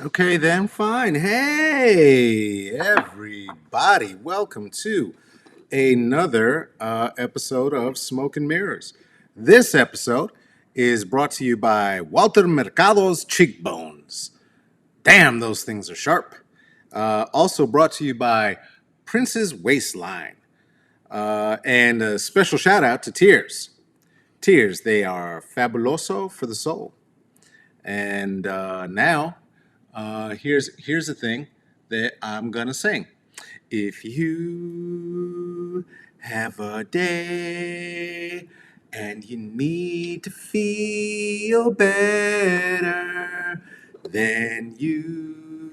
Okay, then fine. Hey, everybody, welcome to another episode of Smoke and Mirrors. This episode is brought to you by Walter Mercado's Cheekbones. Damn, those things are sharp. Also brought to you by Prince's Waistline. And a special shout out to Tears. Tears, they are fabuloso for the soul. And now, here's the thing that I'm gonna sing. If you have a day and you need to feel better, then you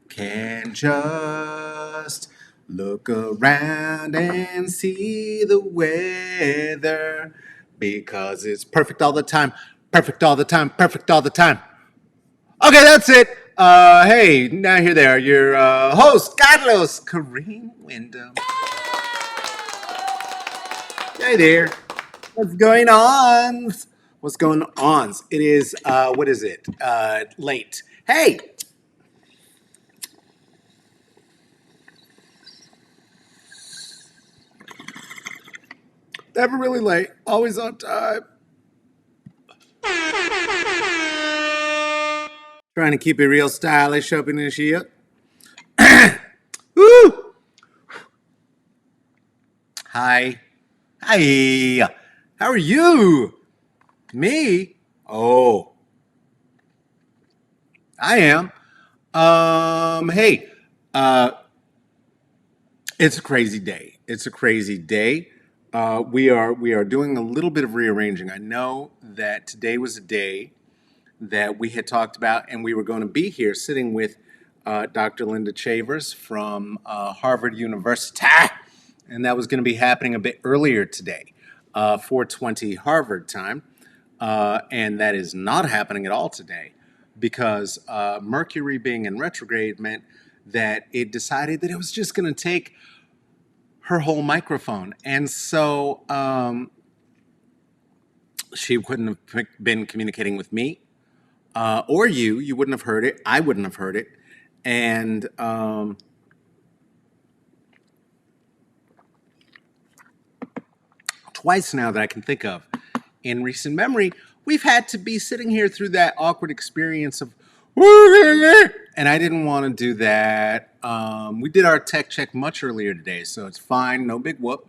can just look around and see the weather because it's perfect all the time, perfect all the time, perfect all the time. Okay, that's it. Hey, now here they are, your host, Carlos Kareem Wyndham. Hey there. What's going on? What's going on? It is, what is it? Late. Hey, never really late, always on time. Trying to keep it real stylish up in this year. Woo! Hi. Hi. How are you? Me? Oh, I am. Hey, uh, it's a crazy day. It's a crazy day. We are doing a little bit of rearranging. I know that today was a day that we had talked about, and we were going to be here sitting with Dr. Linda Chavers from Harvard University, and that was going to be happening a bit earlier today, 4:20 Harvard time, and that is not happening at all today because Mercury being in retrograde meant that it decided that it was just going to take her whole microphone. And so she couldn't have been communicating with me or you. You wouldn't have heard it. I wouldn't have heard it. And twice now that I can think of in recent memory, we've had to be sitting here through that awkward experience of, and I didn't want to do that. We did our tech check much earlier today, so it's fine, no big whoop.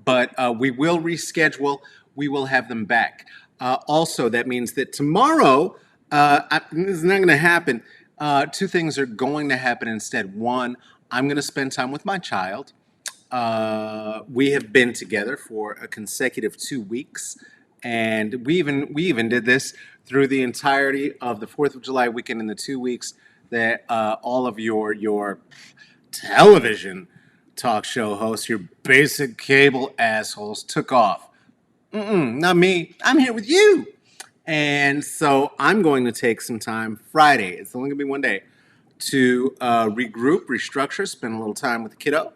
But we will reschedule. We will have them back. Also, that means that tomorrow, this is not going to happen. Two things are going to happen instead. One, I'm going to spend time with my child. We have been together for a consecutive 2 weeks, and we even did this through the entirety of the Fourth of July weekend in the 2 weeks that all of your television talk show hosts, your basic cable assholes, took off. Not me. I'm here with you. And so I'm going to take some time Friday. It's only going to be one day to regroup, restructure, spend a little time with the kiddo,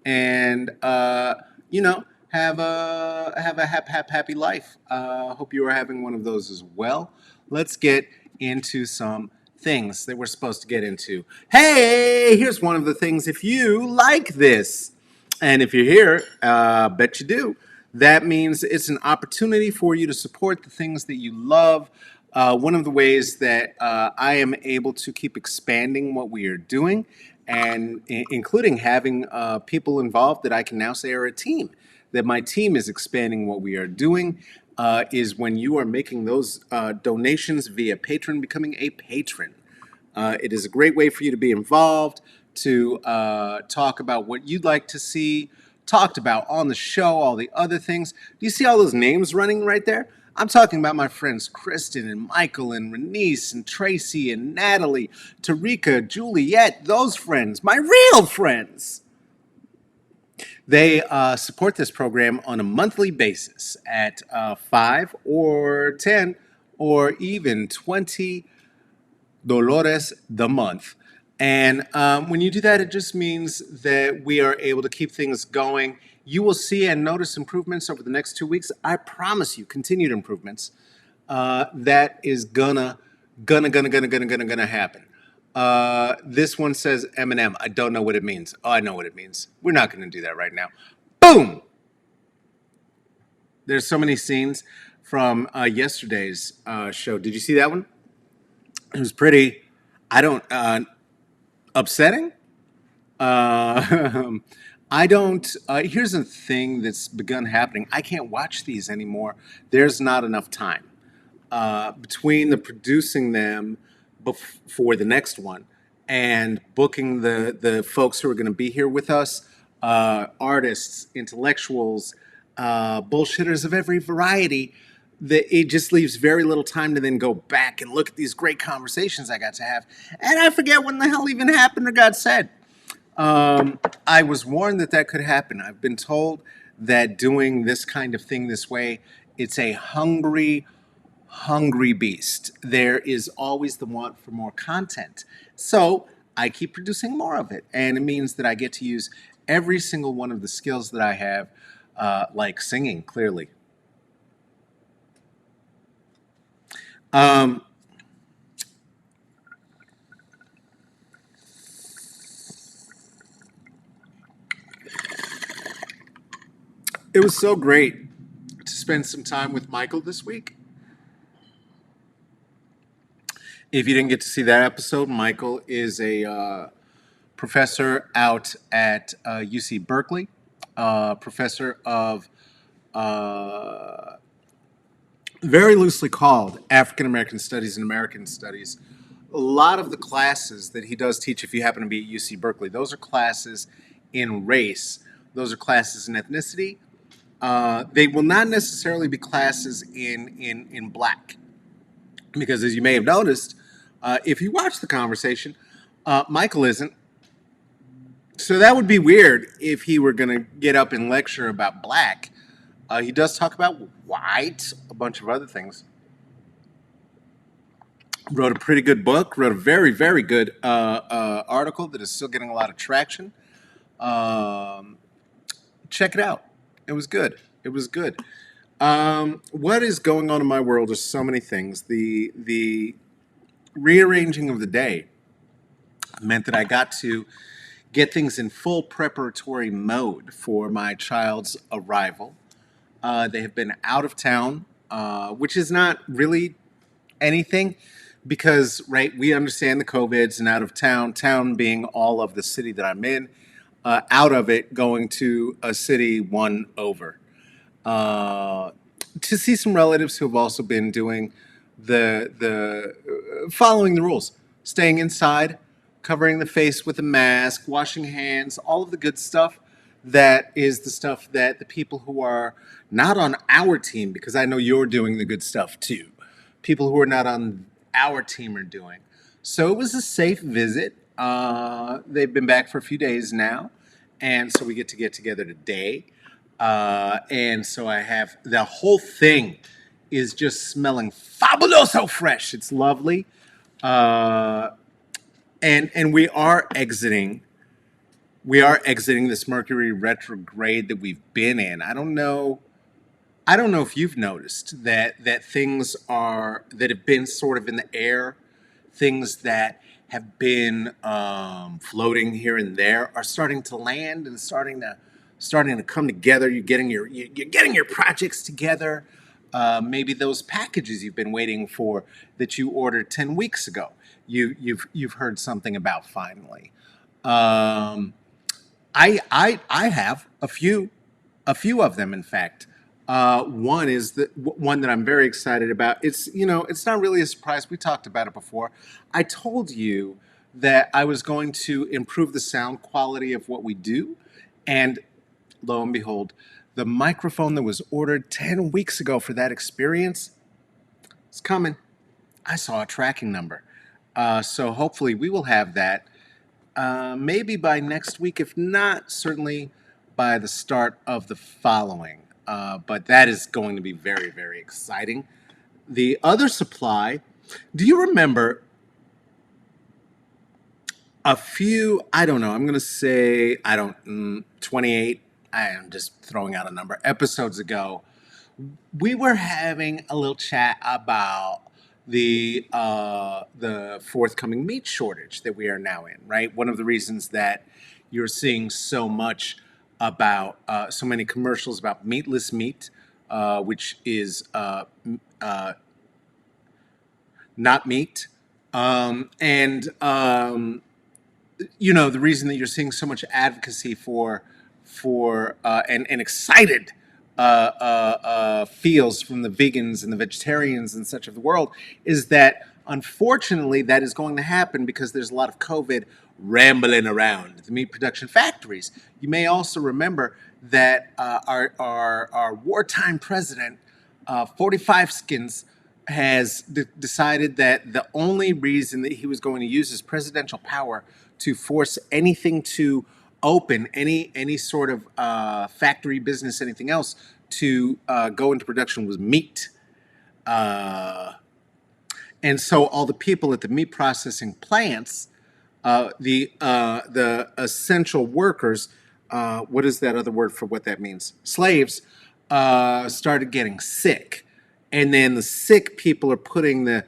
and have a happy life. Hope you are having one of those as well. Let's get into some things that we're supposed to get into. Hey, here's one of the things. If you like this, and if you're here, bet you do. That means it's an opportunity for you to support the things that you love. One of the ways that I am able to keep expanding what we are doing, and including having people involved that I can now say are a team, that my team is expanding what we are doing, is when you are making those donations via Patreon, becoming a patron. It is a great way for you to be involved, to talk about what you'd like to see talked about on the show, all the other things. Do you see all those names running right there? I'm talking about my friends Kristen and Michael and Renice and Tracy and Natalie, Tarika, Juliet, those friends, my real friends. They support this program on a monthly basis at 5 or 10 or even 20 dolores the month. And when you do that, it just means that we are able to keep things going. You will see and notice improvements over the next 2 weeks. I promise you, continued improvements. That is gonna happen. This one says Eminem. I don't know what it means. Oh, I know what it means. We're not going to do that right now. Boom! There's so many scenes from yesterday's show. Did you see that one? It was pretty, I don't, upsetting. Uh, I don't. Here's a thing that's begun happening. I can't watch these anymore. There's not enough time between the producing them for the next one and booking the folks who are going to be here with us, artists, intellectuals, bullshitters of every variety. That it just leaves very little time to then go back and look at these great conversations I got to have, and I forget when the hell even happened or got said. I was warned that that could happen. I've been told that doing this kind of thing this way, it's a hungry beast. There is always the want for more content. So I keep producing more of it. And it means that I get to use every single one of the skills that I have, like singing, clearly. Um, it was so great to spend some time with Michael this week. If you didn't get to see that episode, Michael is a professor out at UC Berkeley, professor of uh, very loosely called African American Studies and American Studies. A lot of the classes that he does teach, if you happen to be at UC Berkeley, those are classes in race, those are classes in ethnicity. They will not necessarily be classes in black, because as you may have noticed, if you watch the conversation, Michael isn't. So that would be weird if he were going to get up and lecture about black. He does talk about white, a bunch of other things. Wrote a pretty good book, wrote a very, very good article that is still getting a lot of traction. Um, Check it out. It was good. It was good. What is going on in my world is so many things. The rearranging of the day meant that I got to get things in full preparatory mode for my child's arrival. They have been out of town, which is not really anything because, right, we understand the COVIDs and out of town, town being all of the city that I'm in, out of it going to a city one over. Uh, to see some relatives who have also been doing the following the rules, staying inside, covering the face with a mask, washing hands, all of the good stuff. That is the stuff that the people who are not on our team, because I know you're doing the good stuff too. People who are not on our team are doing. So it was a safe visit. They've been back for a few days now, and so we get together today. And so I have the whole thing is just smelling fabuloso fresh. It's lovely. Uh, and we are exiting this Mercury retrograde that we've been in. I don't know if you've noticed that things are that have been sort of in the air, things that have been floating here and there are starting to land and starting to come together. You're getting your projects together. Maybe those packages you've been waiting for that you ordered 10 weeks ago. You've heard something about finally. Um, I have a few of them, in fact. One is the one that I'm very excited about. It's not really a surprise. We talked about it before. I told you that I was going to improve the sound quality of what we do, and lo and behold, the microphone that was ordered 10 weeks ago for that experience is coming. I saw a tracking number, so hopefully we will have that maybe by next week, if not, certainly by the start of the following. But that is going to be very, very exciting. The other supply, do you remember I don't know, I'm going to say, 28, I am just throwing out a number, episodes ago, we were having a little chat about the forthcoming meat shortage that we are now in. Right, one of the reasons that you're seeing so much about so many commercials about meatless meat, which is not meat, and the reason that you're seeing so much advocacy for and excited feels from the vegans and the vegetarians and such of the world is that unfortunately that is going to happen because there's a lot of COVID rambling around the meat production factories. You may also remember that our wartime president, 45 Skins, has decided that the only reason that he was going to use his presidential power to force anything to open, any sort of factory business, anything else to go into production was meat. And so all the people at the meat processing plants, the essential workers, what is that other word for what that means? Slaves, started getting sick, and then the sick people are putting the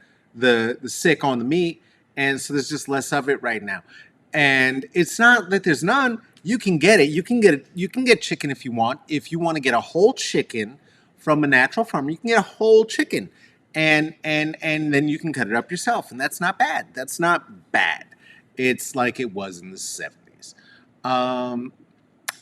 sick on the meat, and so there's just less of it right now. And it's not that there's none. You can get it. You can get it. You can get chicken if you want. If you want to get a whole chicken from a natural farmer, you can get a whole chicken, and then you can cut it up yourself, and that's not bad. That's not bad. It's like it was in the 70s. I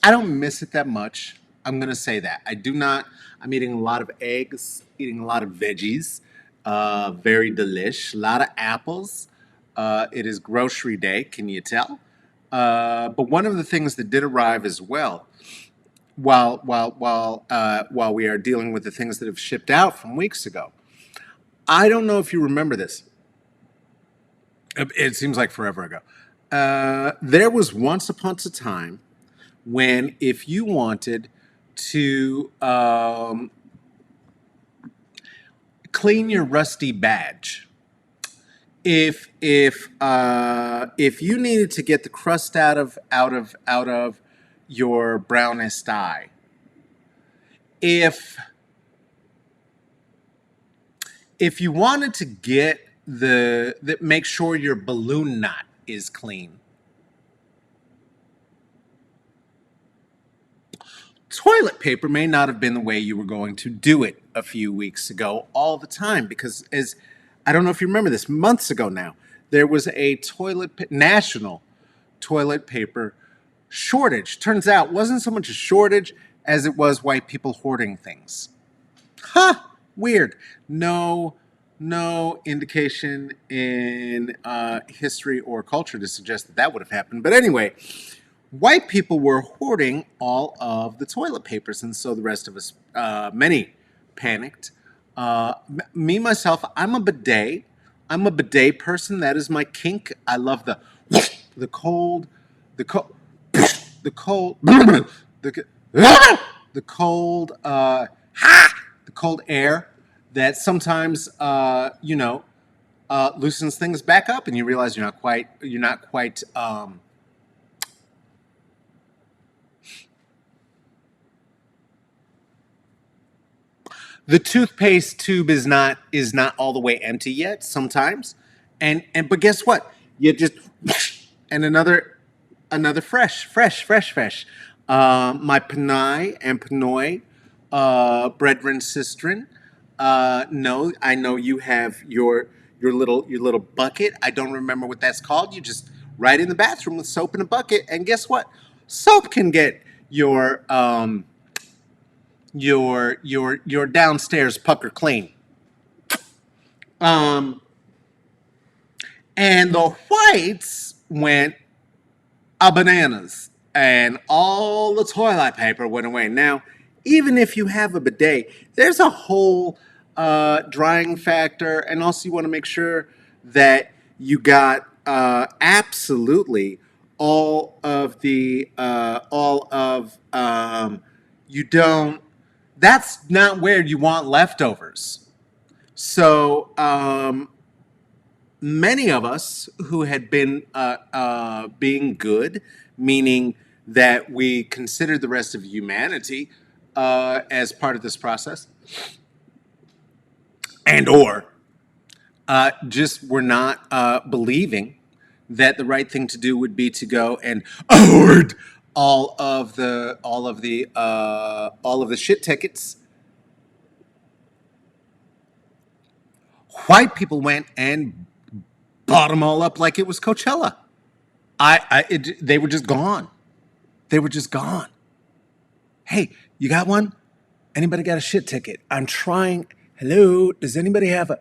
don't miss it that much. I'm gonna say that I do not. I'm eating a lot of eggs, eating a lot of veggies, very delish. A lot of apples. It is grocery day. Can you tell? But one of the things that did arrive as well, while we are dealing with the things that have shipped out from weeks ago. I don't know if you remember this. It seems like forever ago. There was once upon a time when if you wanted to clean your rusty badge, if you needed to get the crust out of your brownest eye, if you wanted to get make sure your balloon knot is clean, toilet paper may not have been the way you were going to do it a few weeks ago all the time, because as I don't know if you remember this, months ago now, there was a national toilet paper shortage. Turns out it wasn't so much a shortage as it was white people hoarding things. Huh, weird. No indication in history or culture to suggest that that would have happened. But anyway, white people were hoarding all of the toilet papers, and so the rest of us, many, panicked. Me myself, I'm a bidet. I'm a bidet person. That is my kink. I love the cold, the cold, the cold, the cold, the cold air that sometimes loosens things back up, and you realize you're not quite. The toothpaste tube is not all the way empty yet sometimes, and but guess what? You just and another fresh. My Panay and Panoy, brethren, sistren. No, I know you have your little bucket. I don't remember what that's called. You just right in the bathroom with soap in a bucket, and guess what? Soap can get your downstairs pucker clean. And the whites went bananas, and all the toilet paper went away. Now, even if you have a bidet, there's a whole drying factor, and also you want to make sure that you got absolutely you don't. That's not where you want leftovers. So many of us who had been being good, meaning that we considered the rest of humanity as part of this process, and or just were not believing that the right thing to do would be to go and hoard all of the shit tickets. White people went and bought them all up like it was Coachella. They were just gone. They were just gone. Hey, you got one? Anybody got a shit ticket? I'm trying. Hello, does anybody have a?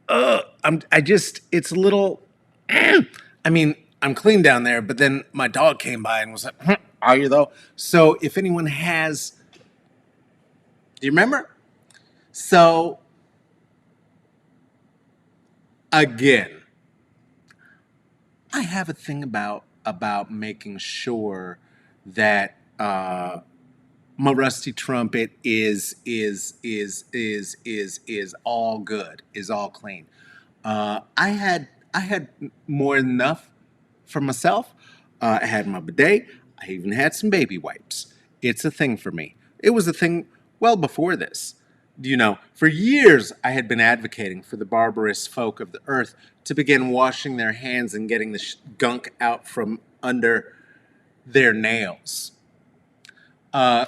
It's a little. I mean, I'm clean down there, but then my dog came by and was like, "Are you though?" So if anyone has, do you remember? So again, I have a thing about making sure that my rusty trumpet is all good, is all clean. I had more than enough for myself. I had my bidet. I even had some baby wipes. It's a thing for me. It was a thing well before this. For years I had been advocating for the barbarous folk of the earth to begin washing their hands and getting the gunk out from under their nails.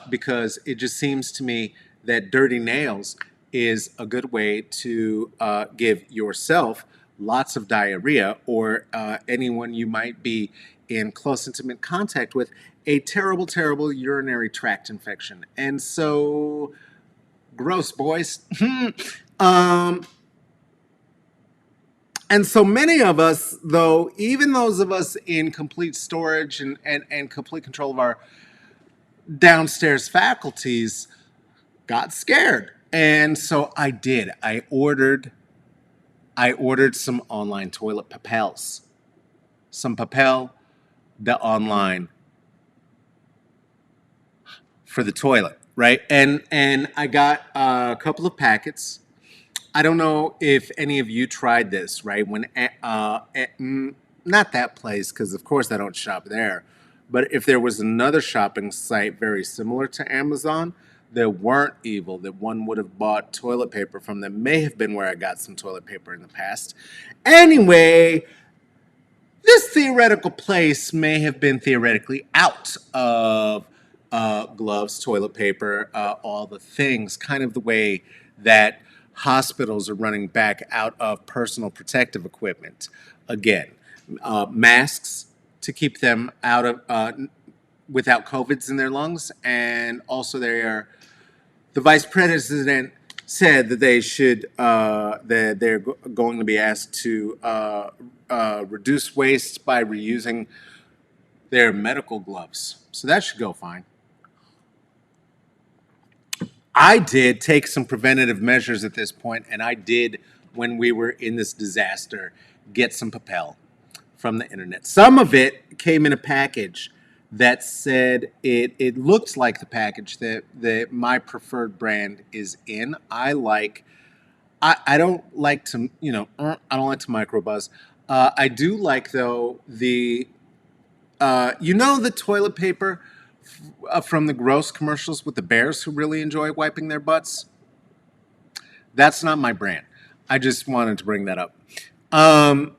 Because it just seems to me that dirty nails is a good way to give yourself lots of diarrhea, or anyone you might be in close intimate contact with, a terrible, terrible urinary tract infection. And so, gross, boys. um, and so many of us, though, even those of us in complete storage and complete control of our downstairs faculties, got scared. And so I did. I ordered some online toilet papels. Some papel the online for the toilet, right? And I got a couple of packets. I don't know if any of you tried this, right? Not that place, because of course I don't shop there. But if there was another shopping site very similar to Amazon that weren't evil, that one would have bought toilet paper from, that may have been where I got some toilet paper in the past. Anyway, this theoretical place may have been theoretically out of gloves, toilet paper, all the things, kind of the way that hospitals are running back out of personal protective equipment. Again, masks to keep them out of without COVIDs in their lungs, and also the vice president said that they're going to be asked to reduce waste by reusing their medical gloves. So that should go fine. I did take some preventative measures at this point, and I did, when we were in this disaster, get some Papel from the internet. Some of it came in a package that said it looked like the package that my preferred brand is in. I don't like to, I don't like to microbuzz. I do like, though, the toilet paper from the gross commercials with the bears who really enjoy wiping their butts? That's not my brand. I just wanted to bring that up. I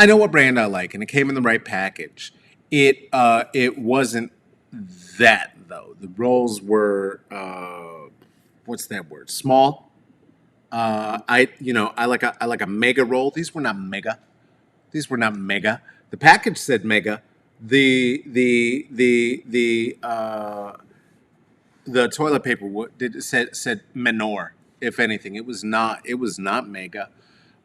know what brand I like, and it came in the right package. It wasn't that, though. The rolls were what's that word? Small. I like a mega roll. These were not mega. These were not mega. The package said mega. The toilet paper said menor. If anything, it was not. It was not mega.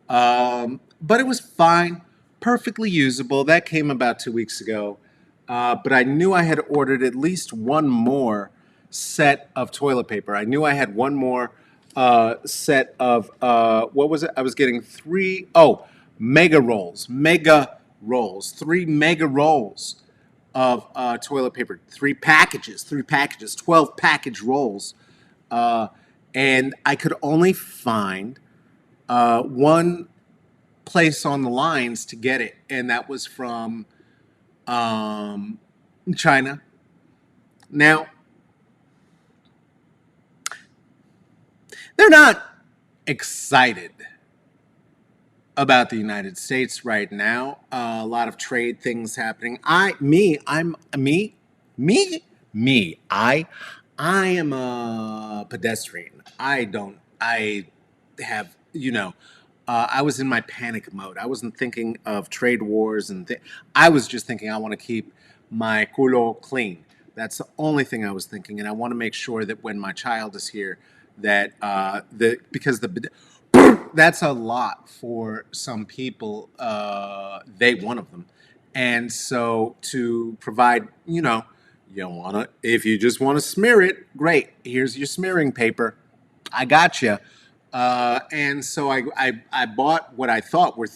But it was fine, perfectly usable. That came about 2 weeks ago. But I knew I had ordered at least one more set of toilet paper. I knew I had one more set of, what was it? I was getting mega rolls. Mega rolls. 3 mega rolls of toilet paper. 3 packages. 12 package rolls. And I could only find one place on the lines to get it, and that was from China. Now, they're not excited about the United States right now. A lot of trade things happening. Me, me. I am a pedestrian. I have, I was in my panic mode. I wasn't thinking of trade wars I was just thinking I want to keep my culo clean. That's the only thing I was thinking, and I want to make sure that when my child is here, that because the that's a lot for some people. They one of them, and so to provide, you wanna if you just want to smear it, great. Here's your smearing paper. I got you. And so I bought what I thought were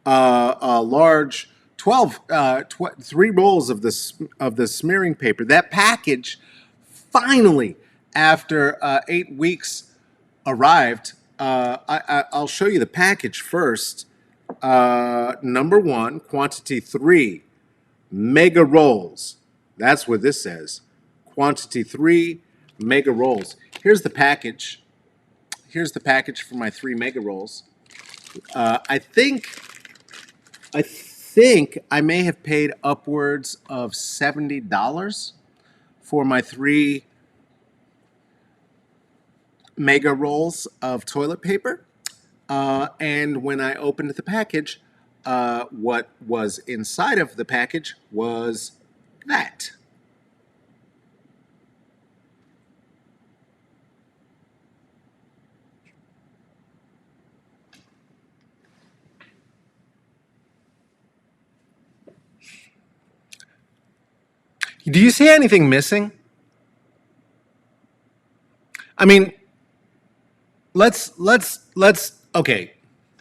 large 3 rolls of the smearing paper. That package finally, after 8 weeks, arrived. I'll show you the package first. Number 1, quantity 3, mega rolls. That's what this says. Quantity 3, mega rolls. Here's the package. Here's the package for my 3 mega rolls. I think I may have paid upwards of $70 for my 3 mega rolls of toilet paper. And when I opened the package, what was inside of the package was that. Do you see anything missing? I mean, let's okay.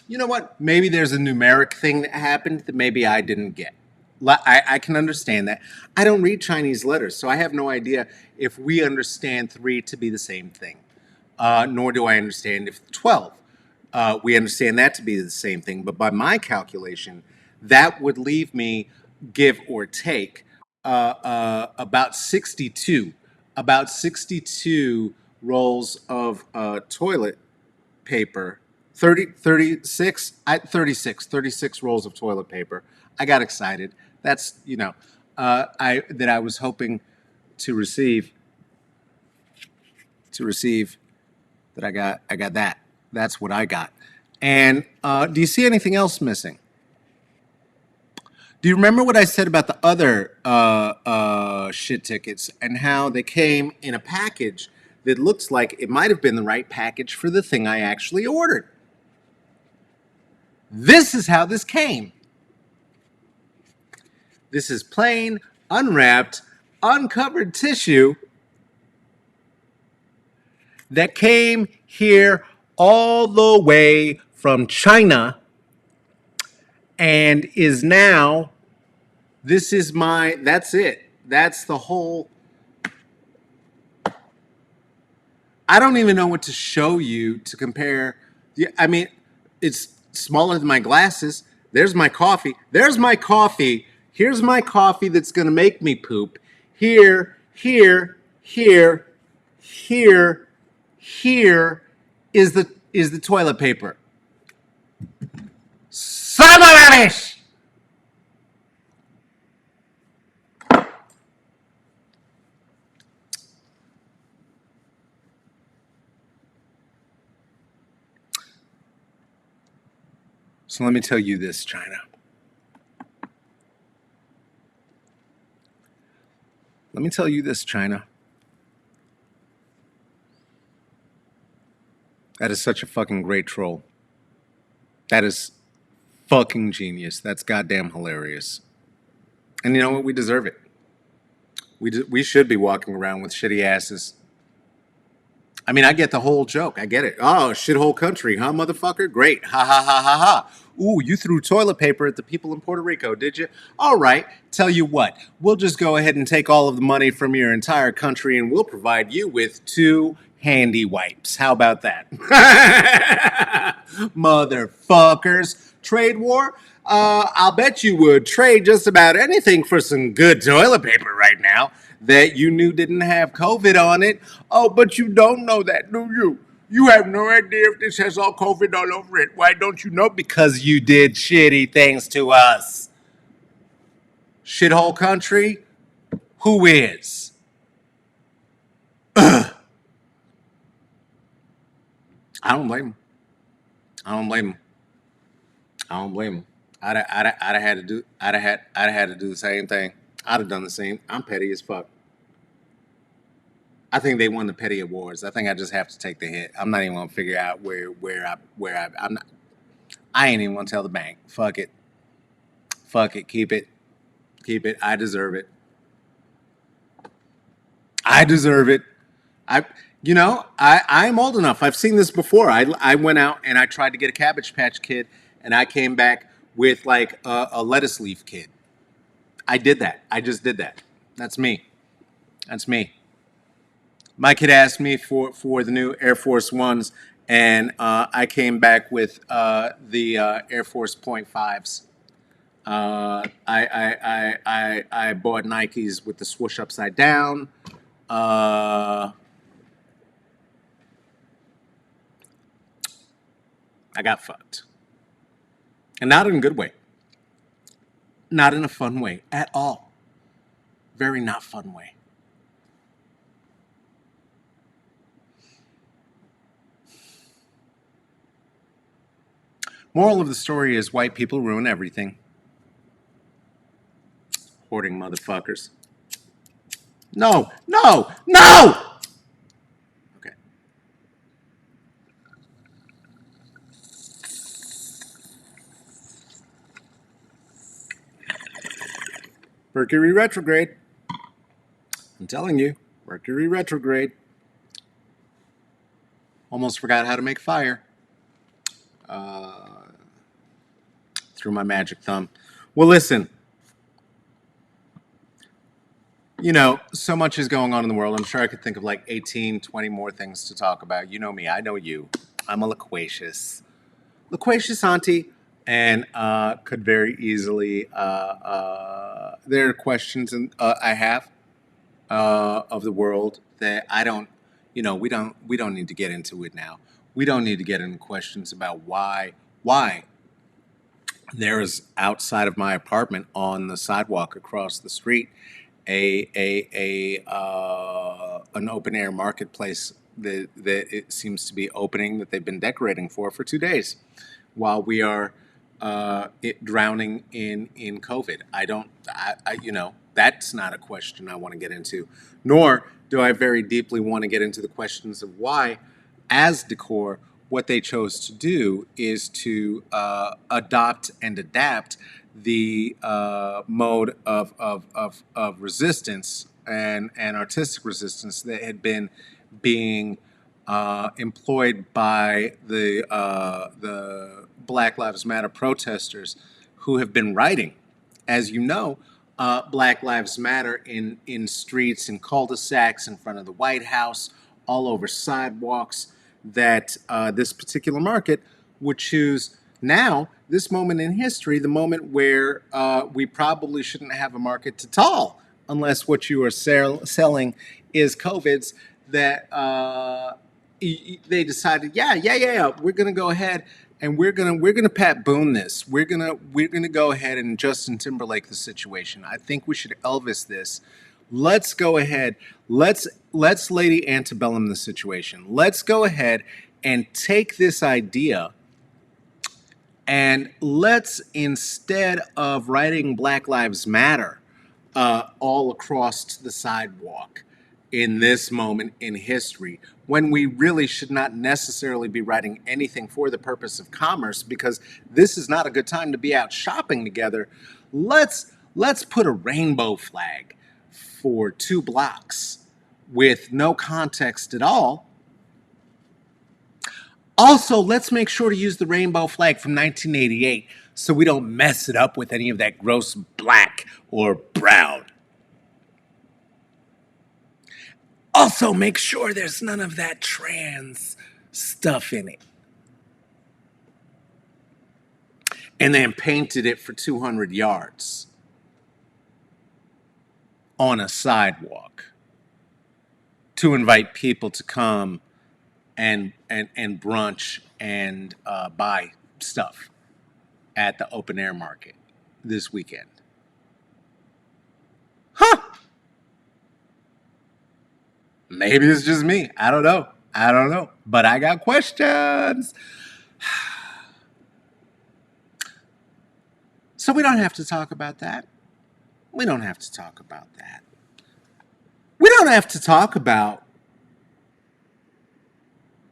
You know what? Maybe there's a numeric thing that happened that maybe I didn't get. I can understand that. I don't read Chinese letters, so I have no idea if we understand 3 to be the same thing. Nor do I understand if 12. We understand that to be the same thing. But by my calculation, that would leave me, give or take, about 62. About 62 rolls of toilet paper. 36 rolls of toilet paper. I got excited. That's, I was hoping to receive that I got that. That's what I got. And do you see anything else missing? Do you remember what I said about the other shit tickets and how they came in a package that looks like it might have been the right package for the thing I actually ordered? This is how this came. This is plain, unwrapped, uncovered tissue that came here all the way from China and is now, that's it. That's the whole. I don't even know what to show you to compare. I mean, it's smaller than my glasses. There's my coffee. Here's my coffee that's going to make me poop. Here is the toilet paper. Son of a bitch! So let me tell you this, China. Let me tell you this, China. That is such a fucking great troll. That is fucking genius. That's goddamn hilarious. And you know what? We deserve it. We should be walking around with shitty asses. I mean, I get the whole joke. I get it. Oh, shithole country, huh, motherfucker? Great. Ha ha ha ha ha. Ooh, you threw toilet paper at the people in Puerto Rico, did you? All right. Tell you what, we'll just go ahead and take all of the money from your entire country and we'll provide you with 2 handy wipes. How about that? Motherfuckers. Trade war? I'll bet you would trade just about anything for some good toilet paper right now that you knew didn't have COVID on it. Oh, but you don't know that, do you? You have no idea if this has all COVID all over it. Why don't you know? Because you did shitty things to us. Shithole country? Who is? Ugh. I don't blame him. I don't blame him. I don't blame him. I'd have had to do. I'd have had to do the same thing. I'd have done the same. I'm petty as fuck. I think they won the petty awards. I think I just have to take the hit. I'm not even gonna figure out I'm not. I ain't even gonna tell the bank. Fuck it. Fuck it. Keep it. Keep it. I deserve it. I deserve it. I, I'm old enough. I've seen this before. I went out and I tried to get a Cabbage Patch Kid, and I came back with like a lettuce leaf kid. I did that. I just did that. That's me. That's me. My kid asked me for the new Air Force Ones, and I came back with the Air Force Point Fives. I bought Nikes with the swoosh upside down. I got fucked, and not in a good way. Not in a fun way at all. Very not fun way. Moral of the story is white people ruin everything. Hoarding motherfuckers. No, no, no! Okay. Mercury retrograde. I'm telling you, Mercury retrograde. Almost forgot how to make fire. Through my magic thumb. Well, listen. So much is going on in the world. I'm sure I could think of like 18, 20 more things to talk about. You know me. I know you. I'm a loquacious auntie, and could very easily. There are questions I have of the world that I don't. We don't need to get into it now. We don't need to get into questions about why there is outside of my apartment on the sidewalk across the street an open air marketplace that it seems to be opening that they've been decorating for 2 days while we are drowning in COVID. That's not a question I want to get into, nor do I very deeply want to get into the questions of why, as decor, what they chose to do is to adopt and adapt the mode of resistance and artistic resistance that had been being employed by the Black Lives Matter protesters who have been writing, as you know, Black Lives Matter in streets, in cul-de-sacs, in front of the White House, all over sidewalks, that this particular market would choose now, this moment in history, the moment where we probably shouldn't have a market at all, unless what you are selling is COVIDs, that they decided, yeah, we're gonna go ahead and we're gonna Pat Boone this. We're gonna go ahead and Justin Timberlake the situation. I think we should Elvis this. Let's go ahead. Let's Lady Antebellum the situation. Let's go ahead and take this idea, and let's, instead of writing Black Lives Matter all across the sidewalk in this moment in history, when we really should not necessarily be writing anything for the purpose of commerce, because this is not a good time to be out shopping together, let's put a rainbow flag for 2 blocks with no context at all. Also, let's make sure to use the rainbow flag from 1988 so we don't mess it up with any of that gross black or brown. Also, make sure there's none of that trans stuff in it. And then painted it for 200 yards on a sidewalk to invite people to come and brunch and buy stuff at the open air market this weekend. Huh? Maybe it's just me. I don't know. I don't know. But I got questions. So we don't have to talk about that. We don't have to talk about that. We don't have to talk about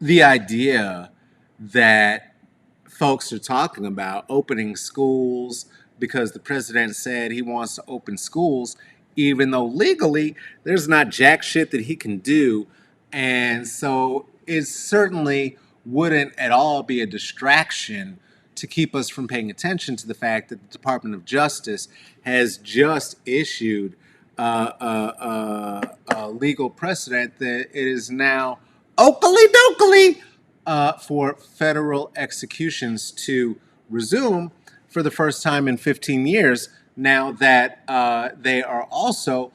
the idea that folks are talking about opening schools because the president said he wants to open schools, even though legally there's not jack shit that he can do. And so it certainly wouldn't at all be a distraction to keep us from paying attention to the fact that the Department of Justice has just issued a legal precedent that it is now oakley dokley for federal executions to resume for the first time in 15 years, now that they are also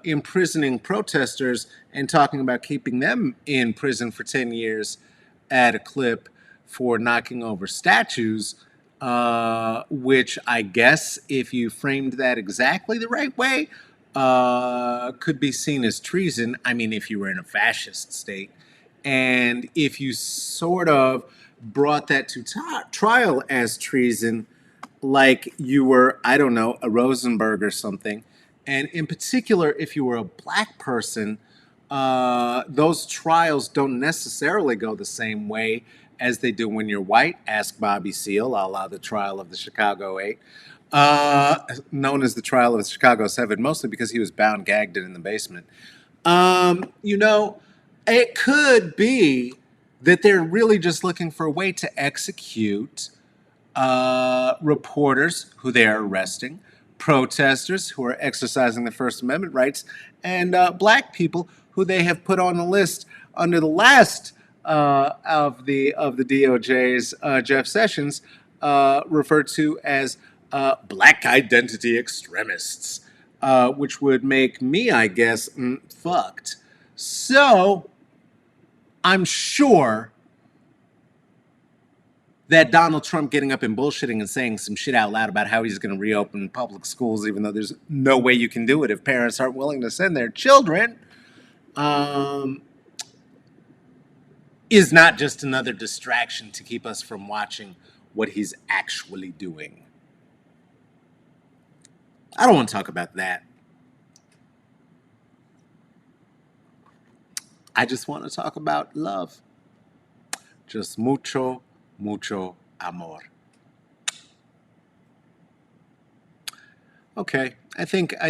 imprisoning protesters and talking about keeping them in prison for 10 years at a clip for knocking over statues, which I guess, if you framed that exactly the right way, could be seen as treason. I mean, if you were in a fascist state. And if you sort of brought that to trial as treason, like you were, I don't know, a Rosenberg or something, and in particular, if you were a black person, those trials don't necessarily go the same way as they do when you're white. Ask Bobby Seale, a la the trial of the Chicago 8, known as the trial of the Chicago 7, mostly because he was bound, gagged, and in the basement. You know, it could be that they're really just looking for a way to execute reporters who they are arresting, protesters who are exercising their First Amendment rights, and black people who they have put on the list under the last of the DOJ's Jeff Sessions, referred to as black identity extremists, which would make me, I guess, fucked. So I'm sure that Donald Trump getting up and bullshitting and saying some shit out loud about how he's going to reopen public schools, even though there's no way you can do it if parents aren't willing to send their children, is not just another distraction to keep us from watching what he's actually doing. I don't want to talk about that. I just want to talk about love. Just mucho, mucho amor. Okay, I think, I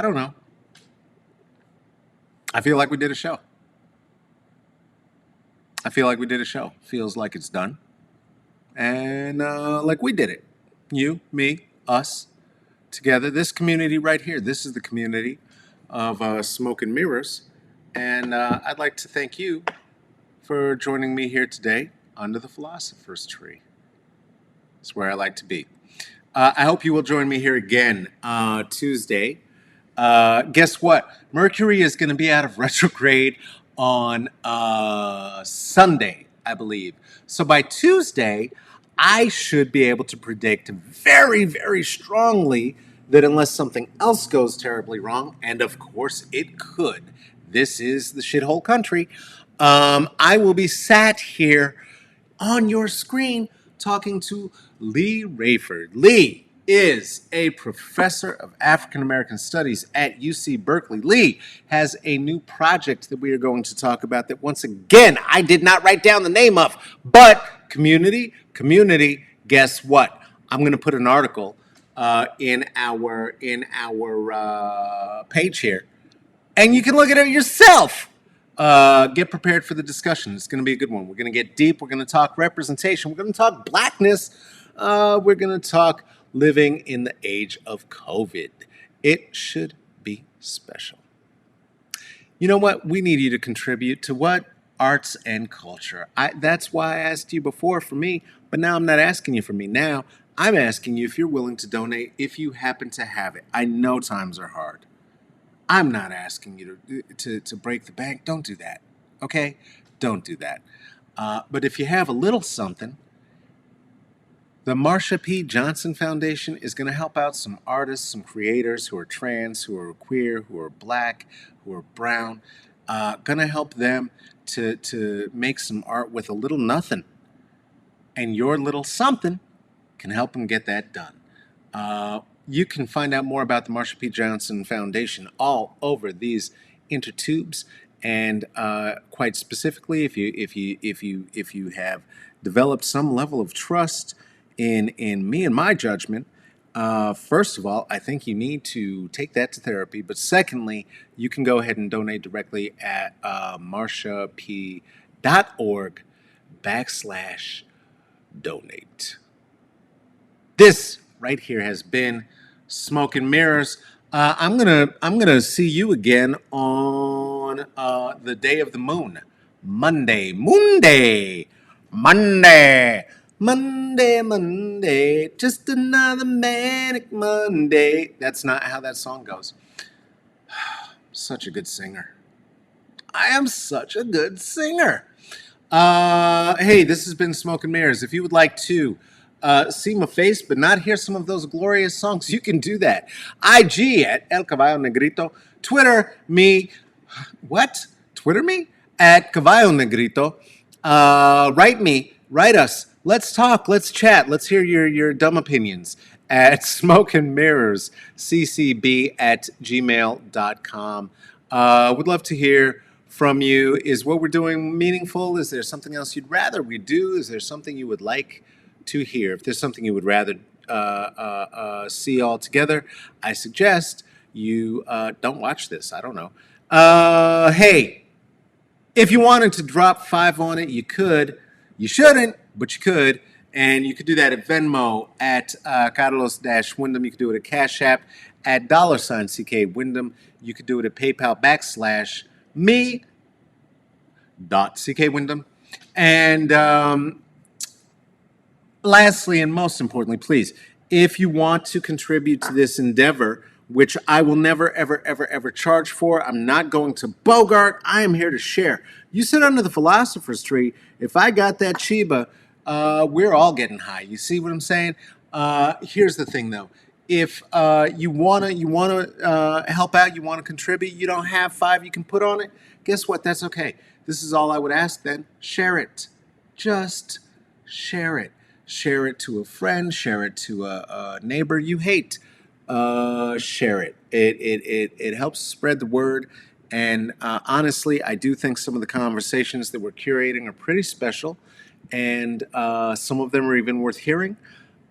don't know. I feel like we did a show. Feels like it's done. And like we did it. You, me, us, together. This community right here. This is the community of Smoke and Mirrors. And I'd like to thank you for joining me here today under the philosopher's tree. It's where I like to be. I hope you will join me here again Tuesday. Guess what? Mercury is going to be out of retrograde on Sunday, I believe. So by Tuesday, I should be able to predict very, very strongly that unless something else goes terribly wrong, and of course it could, this is the shithole country, I will be sat here on your screen talking to Lee Rayford. Lee is a professor of African American Studies at UC Berkeley. Lee has a new project that we are going to talk about that, once again, I did not write down the name of, but community, guess what? I'm going to put an article in our page here, and you can look at it yourself. Get prepared for the discussion. It's going to be a good one. We're going to get deep. We're going to talk representation. We're going to talk blackness. We're going to talk living in the age of COVID. It should be special. You know what? We need you to contribute to what? Arts and culture. That's why I asked you before for me, but now I'm not asking you for me. Now I'm asking you if you're willing to donate if you happen to have it. I know times are hard. I'm not asking you to break the bank. Don't do that. Okay? Don't do that. But if you have a little something, the Marsha P. Johnson Foundation is going to help out some artists, some creators who are trans, who are queer, who are black, who are brown. Going to help them to make some art with a little nothing. And your little something can help them get that done. You can find out more about the Marsha P. Johnson Foundation all over these intertubes, and quite specifically, if you have developed some level of trust in me and my judgment, first of all, I think you need to take that to therapy. But secondly, you can go ahead and donate directly at marshap.org/donate. This right here has been Smoke and Mirrors. I'm gonna see you again on the day of the moon, Monday, Monday, Monday, Monday, Monday. Just another manic Monday. That's not how that song goes. Such a good singer. I am such a good singer. Hey, this has been Smoke and Mirrors. If you would like to see my face but not hear some of those glorious songs, you can do that. IG at El Caballo Negrito. Twitter me. What? Twitter me? At Caballo Negrito. Write us. Let's talk. Let's chat. Let's hear your dumb opinions at smokeandmirrorsccb@gmail.com. Would love to hear from you. Is what we're doing meaningful? Is there something else you'd rather we do? Is there something you would like to hear? If there's something you would rather see all together, I suggest you don't watch this. I don't know. Hey, if you wanted to drop 5 on it, you could. You shouldn't, but you could. And you could do that at Venmo at Carlos-Wyndham. You could do it at Cash App at $CK Wyndham. You could do it at PayPal /me.CK Wyndham. And lastly, and most importantly, please, if you want to contribute to this endeavor, which I will never, ever, ever, ever charge for, I'm not going to bogart. I am here to share. You sit under the philosopher's tree. If I got that Chiba, we're all getting high. You see what I'm saying? Here's the thing, though. If you wanna help out, you wanna contribute, you don't have 5 you can put on it. Guess what? That's okay. This is all I would ask then. Share it. Just share it. Share it to a friend. Share it to a neighbor you hate. Share it. It helps spread the word. And honestly, I do think some of the conversations that we're curating are pretty special, and some of them are even worth hearing.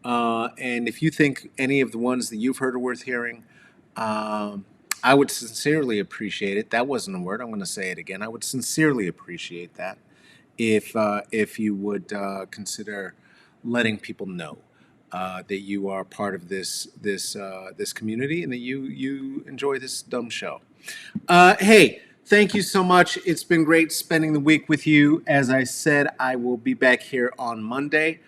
And if you think any of the ones that you've heard are worth hearing, I would sincerely appreciate it. That wasn't a word. I'm going to say it again. I would sincerely appreciate that if you would consider letting people know that you are part of this community and that you enjoy this dumb show. Hey, thank you so much. It's been great spending the week with you. As I said, I will be back here on Monday.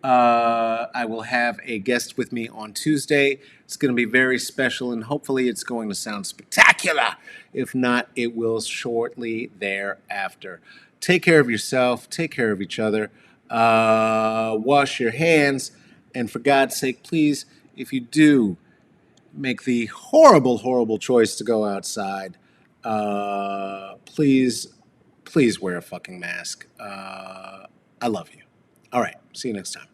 I will have a guest with me on Tuesday. It's going to be very special, and hopefully it's going to sound spectacular. If not, it will shortly thereafter. Take care of yourself. Take care of each other. Wash your hands. And for God's sake, please, if you do make the horrible, horrible choice to go outside, please wear a fucking mask. I love you. All right. See you next time.